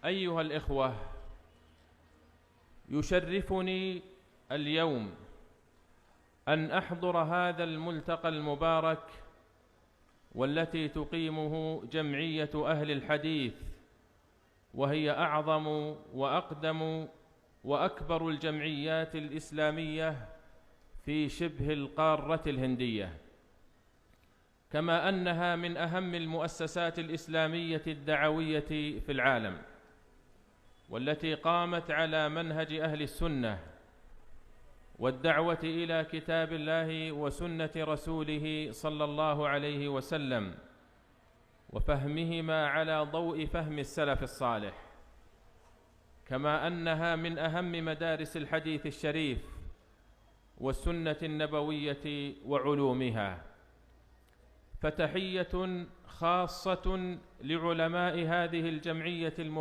أيها الإخوة، يشرفني اليوم أن أحضر هذا الملتقى المبارك والتي تقيمه جمعية أهل الحديث، وهي أعظم وأقدم وأكبر الجمعيات الإسلامية في شبه القارة الهندية، كما أنها من أهم المؤسسات الإسلامية الدعوية في العالم، والتي قامت على منهج أهل السنة والدعوة إلى كتاب الله وسنة رسوله صلى الله عليه وسلم، وفهمهما على ضوء فهم السلف الصالح، كما أنها من أهم مدارس الحديث الشريف والسنة النبوية وعلومها. فتحية خاصة لعلماء هذه الجمعية